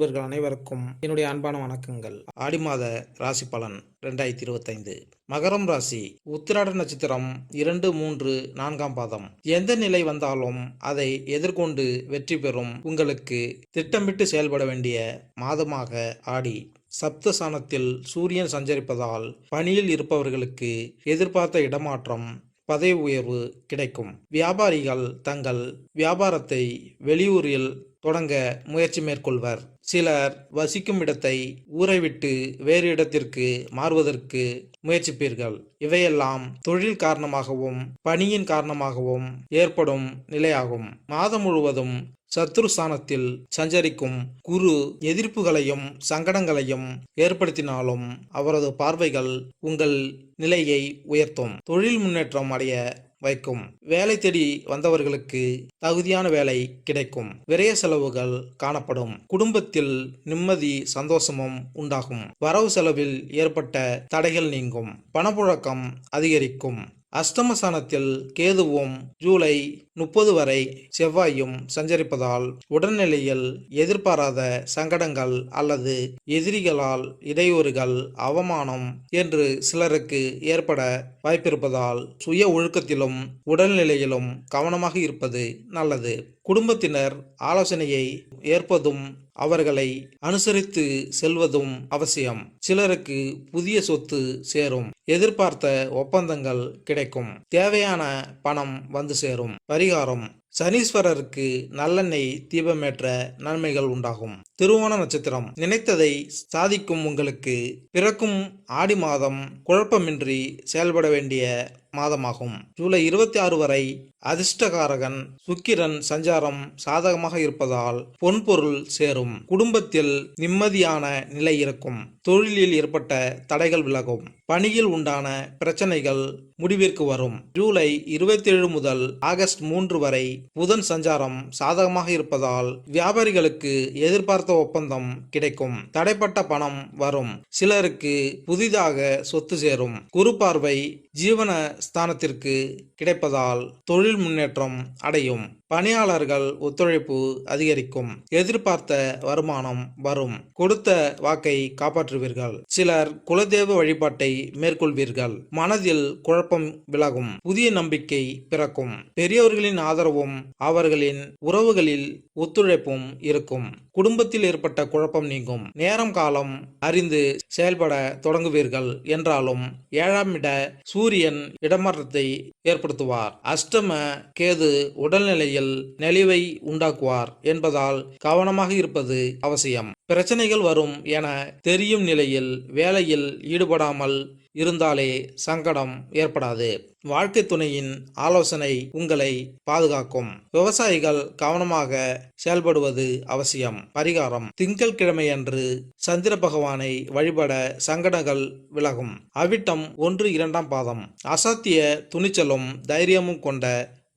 நேயர்கள் அனைவருக்கும் என்னுடைய அன்பான வணக்கங்கள். ஆடி மாத ராசி பலன் 2025. மகரம் ராசி, உத்திராட நட்சத்திரம் 2, 3, 4ஆம் பாதம். எந்த நிலை வந்தாலும் அதை எதிர்கொண்டு வெற்றி பெறும் உங்களுக்கு திட்டமிட்டு செயல்பட வேண்டிய மாதமாக ஆடி. சப்தஸ்தானத்தில் சூரியன் சஞ்சரிப்பதால் பணியில் இருப்பவர்களுக்கு எதிர்பார்த்த இடமாற்றம், பதவி உயர்வு கிடைக்கும். வியாபாரிகள் தங்கள் வியாபாரத்தை வெளியூரில் தொடங்க முயற்சி மேற்கொள்வர். சிலர் வசிக்கும் இடத்தை ஊரை விட்டு வேறு இடத்திற்கு மாறுவதற்கு முயற்சிப்பீர்கள். இவையெல்லாம் தொழில் காரணமாகவும் பணியின் காரணமாகவும் ஏற்படும் நிலையாகும். மாதம் முழுவதும் சத்ருஸ்தானத்தில் சஞ்சரிக்கும் குரு எதிர்ப்புகளையும் சங்கடங்களையும் ஏற்படுத்தினாலும் அவரது பார்வைகள் உங்கள் நிலையை உயர்த்தும், தொழில் முன்னேற்றம் அடைய வைக்கும். வேலை தேடி வந்தவர்களுக்கு தகுதியான வேலை கிடைக்கும். விரய செலவுகள் காணப்படும். குடும்பத்தில் நிம்மதி சந்தோஷமும் உண்டாகும். வரவு செலவில் ஏற்பட்ட தடைகள் நீங்கும். பணப்புழக்கம் அதிகரிக்கும். அஷ்டமஸ்தானத்தில் கேதுவும் ஜூலை 30 வரை செவ்வாயும் சஞ்சரிப்பதால் உடல்நிலையில் எதிர்பாராத சங்கடங்கள் அல்லது எதிரிகளால் இடையூறுகள், அவமானம் என்று சிலருக்கு ஏற்பட வாய்ப்பிருப்பதால் சுய ஒழுக்கத்திலும் உடல்நிலையிலும் கவனமாக இருப்பது நல்லது. குடும்பத்தினர் ஆலோசனையை ஏற்பதும் அவர்களை அனுசரித்து செல்வதும் அவசியம். சிலருக்கு புதிய சொத்து சேரும். எதிர்பார்த்த ஒப்பந்தங்கள் கிடைக்கும். தேவையான பணம் வந்து சேரும். பரிகாரம்: சனீஸ்வரருக்கு நல்லெண்ணெய் தீபமேற்ற நன்மைகள் உண்டாகும். திருவோண நட்சத்திரம், நினைத்ததை சாதிக்கும் உங்களுக்கு பிறக்கும் ஆடி மாதம் குழப்பமின்றி செயல்பட வேண்டிய மாதமாகும். ஜூலை 26 வரை அதிர்ஷ்டகாரகன் சுக்கிரன் சஞ்சாரம் சாதகமாக இருப்பதால் பொன்பொருள் சேரும். குடும்பத்தில் நிம்மதியான நிலை இருக்கும். தொழிலில் ஏற்பட்ட தடைகள் விலகும். பணியில் உண்டான பிரச்சனைகள் முடிவிற்கு வரும். ஜூலை 27 முதல் ஆகஸ்ட் 3 வரை புதன் சஞ்சாரம் சாதகமாக இருப்பதால் வியாபாரிகளுக்கு எதிர்பார்த்த ஒப்பந்தம் கிடைக்கும். தடைப்பட்ட பணம் வரும். சிலருக்கு புதிதாக சொத்து சேரும். குரு பார்வை ஜீவன ஸ்தானத்திற்கு கிடைப்பதால் தொழில் முன்னேற்றம் அடையும். பணியாளர்கள் ஒத்துழைப்பு அதிகரிக்கும். எதிர்பார்த்த வருமானம் வரும். கொடுத்த வாக்கை காப்பாற்றுவீர்கள். சிலர் குலதெய்வ வழிபாட்டை மேற்கொள்வீர்கள். மனதில் குழப்பம் விலகும். புதிய நம்பிக்கை பிறக்கும். பெரியவர்களின் ஆதரவும் அவர்களின் உறவுகளில் ஒத்துழைப்பும் இருக்கும். குடும்பத்தில் ஏற்பட்ட குழப்பம் நீங்கும். நேரம் காலம் அறிந்து செயல்பட தொடங்குவீர்கள். என்றாலும் 7ஆம் இட சூரியன் இடமாற்றத்தை ஏற்படுத்துவார். அஷ்டம கேது உடல்நிலையில் நெளிவை உண்டாக்குவார் என்பதால் கவனமாக இருப்பது அவசியம். பிரச்சனைகள் வரும் என தெரியும் நிலையில் வேலையில் ஈடுபடாமல் இருந்தாலே சங்கடம் ஏற்படாது. வாழ்க்கை துணையின் ஆலோசனை உங்களை பாதுகாக்கும். விவசாயிகள் கவனமாக செயல்படுவது அவசியம். பரிகாரம்: திங்கட்கிழமையன்று சந்திர பகவானை வழிபட சங்கடங்கள் விலகும். அவிட்டம் 1, 2ஆம் பாதம். அசாத்திய துணிச்சலும் தைரியமும் கொண்ட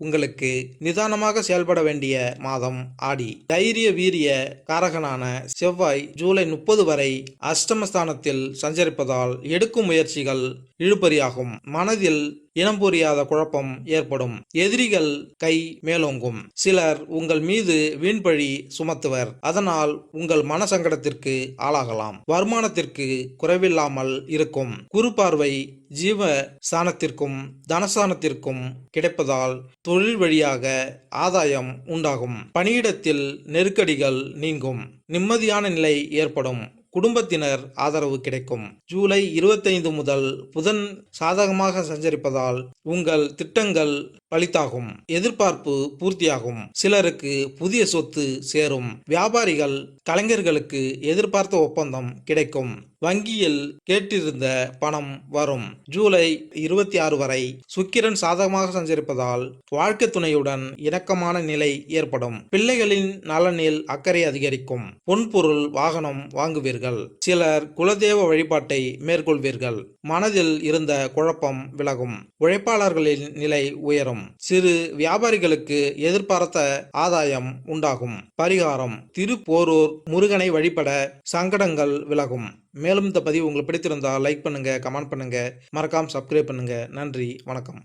உங்களுக்கு நிதானமாக செயல்பட வேண்டிய மாதம் ஆடி. தைரிய வீரிய காரகனான செவ்வாய் ஜூலை 30 வரை அஷ்டமஸ்தானத்தில் சஞ்சரிப்பதால் எடுக்கும் முயற்சிகள் இழுபறியாகும். மனதில் இனம் புரியாத குழப்பம் ஏற்படும். எதிரிகள் கை மேலோங்கும். சிலர் உங்கள் மீது வீண்பழி சுமத்துவர். அதனால் உங்கள் மன சங்கடத்திற்கு ஆளாகலாம். வருமானத்திற்கு குறைவில்லாமல் இருக்கும். குரு பார்வை ஜீவ ஸ்தானத்திற்கும் தனஸ்தானத்திற்கும் கிடைப்பதால் தொழில் வழியாக ஆதாயம் உண்டாகும். பணியிடத்தில் நெருக்கடிகள் நீங்கும். நிம்மதியான நிலை ஏற்படும். குடும்பத்தினர் ஆதரவு கிடைக்கும். ஜூலை 25 முதல் புதன் சாதகமாக சஞ்சரிப்பதால் உங்கள் திட்டங்கள் பலித்தாகும். எதிர்பார்ப்பு பூர்த்தியாகும். சிலருக்கு புதிய சொத்து சேரும். வியாபாரிகள் கலைஞர்களுக்கு எதிர்பார்த்த ஒப்பந்தம் கிடைக்கும். வங்கியில் கேட்டிருந்த பணம் வரும். ஜூலை 26 வரை சுக்கிரன் சாதகமாக சஞ்சரிப்பதால் வாழ்க்கை துணையுடன் இணக்கமான நிலை ஏற்படும். பிள்ளைகளின் நலனில் அக்கறை அதிகரிக்கும். பொன்பொருள் வாகனம் வாங்குவீர்கள். சிலர் குலதெய்வ வழிபாட்டை மேற்கொள்வீர்கள். மனதில் இருந்த குழப்பம் விலகும். உழைப்பாளர்களின் நிலை உயரும். சிறு வியாபாரிகளுக்கு எதிர்பார்த்த ஆதாயம் உண்டாகும். பரிகாரம்: திருப்போரூர் முருகனை வழிபட சங்கடங்கள் விலகும். மேலும் இந்த பதிவு உங்களுக்கு பிடித்திருந்தால் லைக் பண்ணுங்க, கமெண்ட் பண்ணுங்க, மறக்காம சப்ஸ்கிரைப் பண்ணுங்க. நன்றி, வணக்கம்.